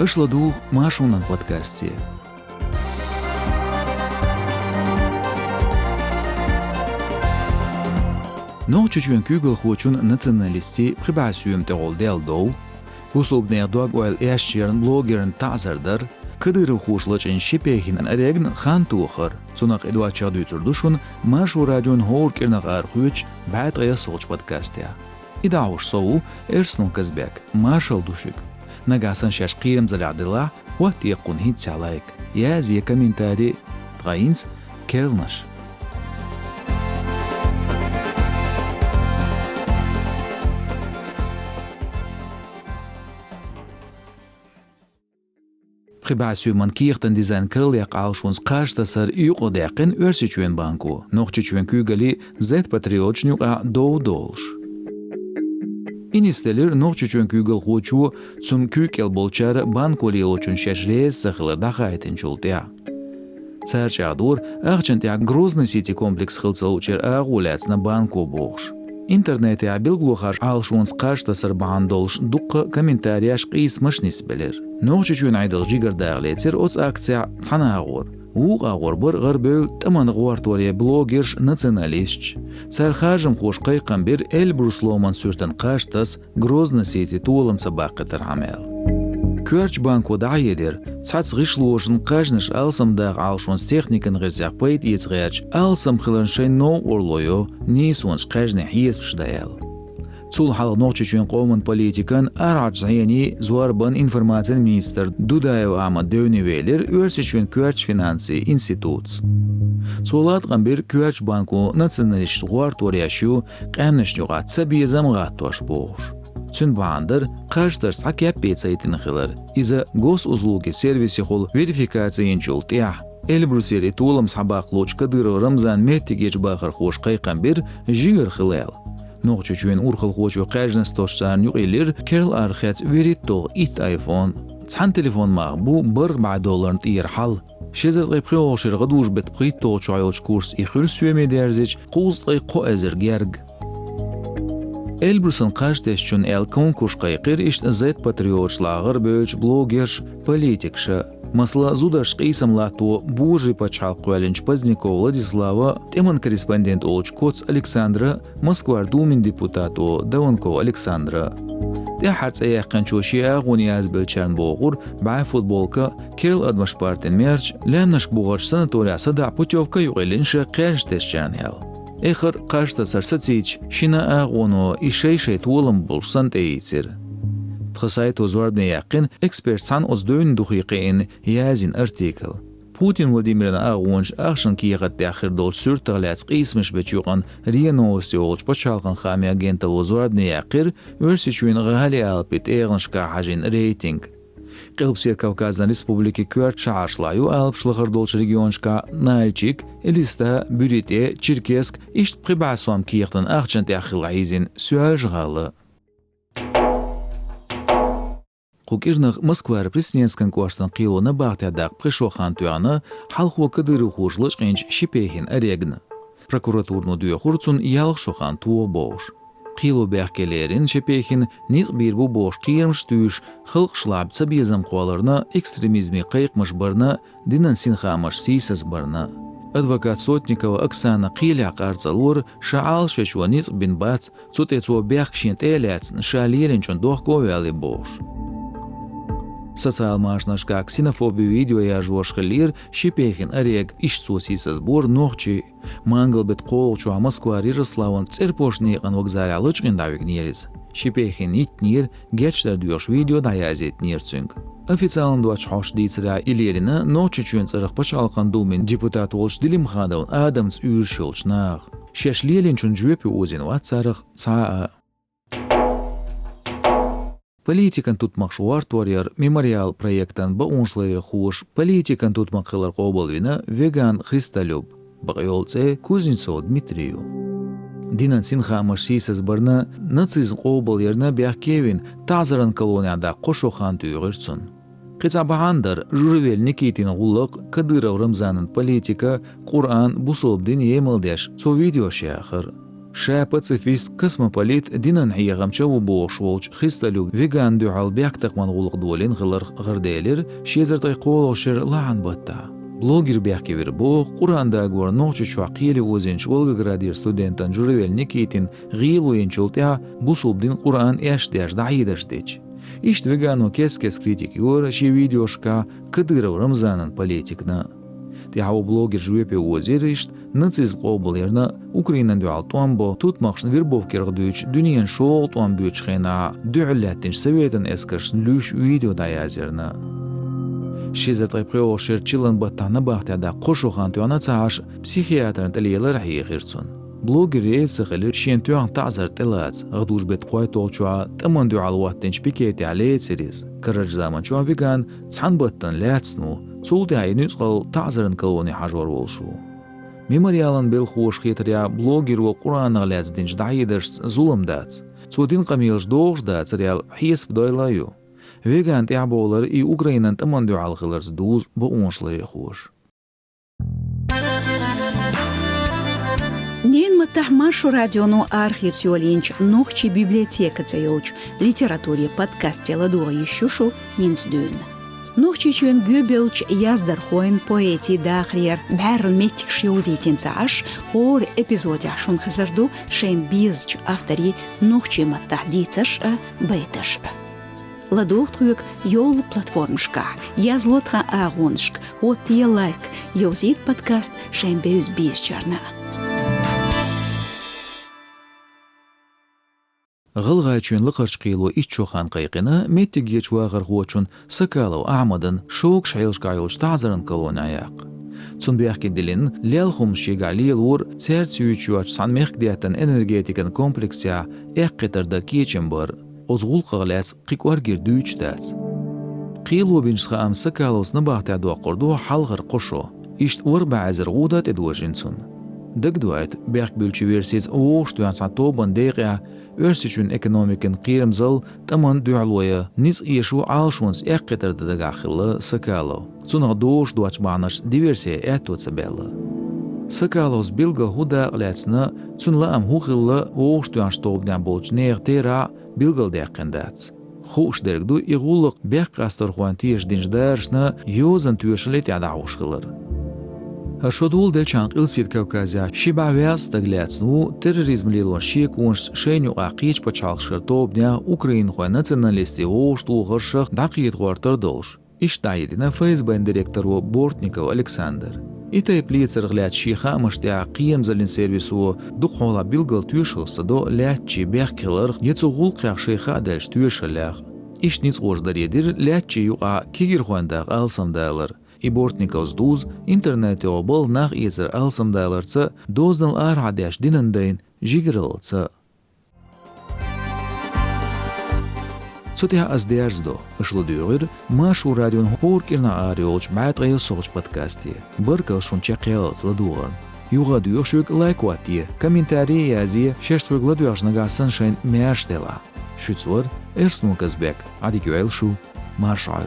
Ышладух Машунан подкасте. Ноччучун күгл хочун националисти прибасюем tegol deldo. Бусобнер дуагуэл эшчерн блогерн тазардар. Кыдыры хушлачын шипехин арегн хан тухар. Цунак эдуачаду цурдушун Машу радион хоркернак архуч бад гаясолч подкасте. Идауш соу эрснул казбек Машал душик. Нагасан шаш قيرم زلعدلا وقت يقون هيت سعلايك يا زي كومنتاري تغاينز كيرلنش Прибасю man kirten design krliak alshons qashtasar yuqodaqin örsichuen banku noqchichuen kügali zet patriotchnuqa dowdolsh Inistelir noqchichuen kügal qochu zum kükel bolchar bankoli ochun shashres sakhlar daqaytin chultia Sarchadur agchentya Grozny City комплекс khilsalcher agulatsna banku boğsh Interneti abilgluxar alshons qashtasar bandolsh duqqa kommentariyash qismash nisbeler Noqchichuen aydıl jigardaqletser os aktsiya tsanagur Уғағыр бір ғырбөл тыманы ғуартуария блогерш националистч. Цархажым хош қайқамбер Эльбрусломан сүртін қаштас Grozny City туылымса бақытыр хамел. Көрч банку дайедер, цац ғишлуошын қажныш алсамдақ алшонс техникін ғырзяқ пайд ецғач алсам қылын шайно орлойо нейсонш қажны хиеспш даял. Цул хал noqchichuen qo'min politikan araç zayani zuarban informatsiyan minister Dudayev ama dövniveler örsichuen Körç Finansi Instituts. Sulat gambir Körç Banku nationalist guartoriashu qamnish yugat sabiyazam gattosh boğuş. Çün bandır qaştar sakyap betsaytin xilar. İza gos uzlugi servisi xol verifikasiyin chultiyah. Elbruseri tulam sabaq lochka dır Ramzan mettigeç baxır xoş qayqambir jigir xilal. Noqchichuen urxil xochu qajnas toshsan yuqilir kerl arxats veritto it iPhone цан телефон мағбу $1 тир хал шезер қипқи оғшир ғадуш бет қитто чайлч курс ихил сүйеме дәрзич қуз қиқо әзір герг Эльбрусын қаштес чун әл конкурс қайқир ишт зет патриотшлағыр бөлч блогерш политикша Масла зудаш қисамлату бужи пачал қуәлінч Позднякова Владислава, теман корреспондент олч Коц Александра, Москвар Думин депутату Даванкова Александра. Те харц аяққан чоши ағуни азбіл чарн боғур, бай футболка, Кирилл Адмаш партин мерч, ләмнаш буғаш санаториясы да путевка юғелінші қәжтес чарн ял. Эхыр қашта сарсацич, шина ағуну ишей туылым бұлсан тейцер. Тхасайт озвардне яқин экспертсан оздойн духиқин язин артикл. Путин Владимирна ағуынш ақшын киеғат дәхір дол сүртіғләц қисміш бәчуған риа новости олч пачалған хами агентал озвардне яқир өрсичуин ғали алпит еғншка хажин рейтинг. Қылпсер Кавказдан республики Көрт шааршлаю алпшлығыр долч регионшка Нальчик, Элиста, Бюрите, Черкеск ишт прибасуам киеқтан ақчын дәхіл ғайзин сүйәл жғалы. Қукирнах Москвар Пресненскан куарстан қило на бахтядақ пришохан туяны халхуа кадыры хужлыш ғенч шипехин арегны. Прокуратурну дуя хурцун ялх шохан туо бош. Қило бәхкелерін шипехин низ бирбу бош қиырмш түйш хылқ шлабца безам қуаларна экстремизми қайқмыш барна динан синхамыш сисас барна. Адвокат Сотникова Оксана Қиляқ арцалур шаал швечуа низ бин бац цутецуа бәхкшент эляцн шалелінчун доқковяли бош. Социал машнашка ксенофобию видео я жуашхалир шипехин арег ишцусисас бур нохчи мангал бет қолчуа Москва Ярославан церпошниған вокзаля лычгин давигнерис. Шипехин итнир гечтер дюш видео даязет нирцунг. Официалн дуач хош дицера илерина ночичуен царах пачалқан думен депутат олч дилимхадавн адамс үйршилчнах. Шешлелинчун жуепи озин ватцарах цаа. Политикан tutmaq şuartuarjar memorial projektan baunşları xuş politikan tutmaq qılar qobolvina vegan Xristalyob baqyolce Kuznetsov Dmitriyu Dinan sinxamaş sisas barna nacizm qobol yerna Byaxkevin tazaran koloniyada qoşoxan tüyğirtsun. Qitsabahandar Jurvel Nikitin Gulluq Kadyrov Ramzanın politika Qur'an busolbdin yemeldeş so video şeaxır. شا باتسيفيست كسموبوليت دينان حيغمشا وبوشولج خيستالو فيغان دوعال بيحتق منغولق دولين غرديلر شيزر تايقولوشر لعن بطا بلوجر بيحكي وربو قرآن داغور نوچ شواقيلي وزنش ولغرادير ستودنتان جوريول نيكيتين غيلو ينشولتها بوصوب دين قرآن ايش داش دعيدش ديش إشت ويغانو كيس критик يور شي فيديوشكا كديرو رمزانن политикна تيعو بلوجر جويبي وزير إشت نацизм قوبليرنا Украинан дуал туамбо тут махшн вербовкер гдуч дуниян шол туам бючхена дуаллятинш советен эскершн люш видео даязерна شيزر طيبقيو شيرчилан баттана бахтада قوشوخان туана цааш психиатрн телиелер хиерцун بلوجر سخل شينتوان تعذر تلات غدوش بتقوي توچوا تمن دوال واتنش بيكيتي عليه سيريز كرج زمان شو فيغان صحن بطن لاتسنو صوتي هاي نسقل تعذرن كلوني حجور ولشو ميموريالن بالخوش خيتريا بلوجر وقرآن غلاز دينش دعيدرش ظلم دات صوتين قميلش دوغش دات ريال حيس بدويلايو فيغان تعبولر اي اوكراينن تمن دوال خلرز دوز بونشلي خوش Нейн маттах маршу радиону архициолинч нохчи библиотека цеёч литературе подкасте ладуга ещушу инсдюн. Нохчи чуен гюбелч яздар хоин поэти дахриер бәрл меттик шиозитин цааш хор эпизоде шун хазарду шен бизч автори нохчи маттах дицаш бейташ. Ладугтрук йол платформшка язлотха агуншк отие лайк йозит подкаст шен беюз бизчарна. غلغا چون لقرش قيلو إيشو خان قيقنا ميتك يجوا غرغوچون سكالو أعمدن شوك شعيلش قايوش تعذرن كلون عياق تون بيحكي دلين ليالخم شيقالي الور سير سيوچوش سان ميخ دياتن انرجيتيكن كومبلكسيا اقتر دا كيچنبر ازغول قغلات قيقوار گردوچ دات قيلو بينشخا ام سكالوس نباهت عدوا قردو حلغر قشو إشت وربع عزر غودات ادواجنسون دقدوات بيحك بيلچويرسيز اوش دوان ساتوبان ديقيا Örsichün ekonomikin qiyrimzal taman dualويا niz yeshu alshuns eqeter dagakhilla sakalo. Цунах дош дуачбанаш диверсия этоцабелла. Сакалос билгал худа лецна цунла ам хухилла ош дуан штобдан болч нертера билгал декендац. Хуш дергду игуллык беккастер хуантиш динждаршна йозан тюшлет ядауshkılır. Шодул дельчанг илфит Кавказя шиба вяз тагляцну терроризм лилон шикунш шеню ақич пачалшыр тобня Украин хой националисти ошту гыршых дақиет гортер долш. Иштайдина ФСБ директору Бортников Александр. Итай плицер гляд шиха маштя қием залин сервису духола билгал тюшылса до лячи бехкилер ецугул қяқ шиха дельш тюшылях. Ишниц ождаредир лячи юа кигир хуандақ алсамдайлар. И Бортниковс дуз интернете обал нах изер алсамдайларца дознал архадяш динандайн жигрылца. Цотя аздяждо ышладугыр машу радион хоркирна ариолч бат гайл соч подкасти. Баркал шунча qyals ладугар. Югадуг шук лайквати комментарий язи шештвуг ладугашнагасан шайн мяштела. Шуцвар эрснул казбек адикуэлшу маршал.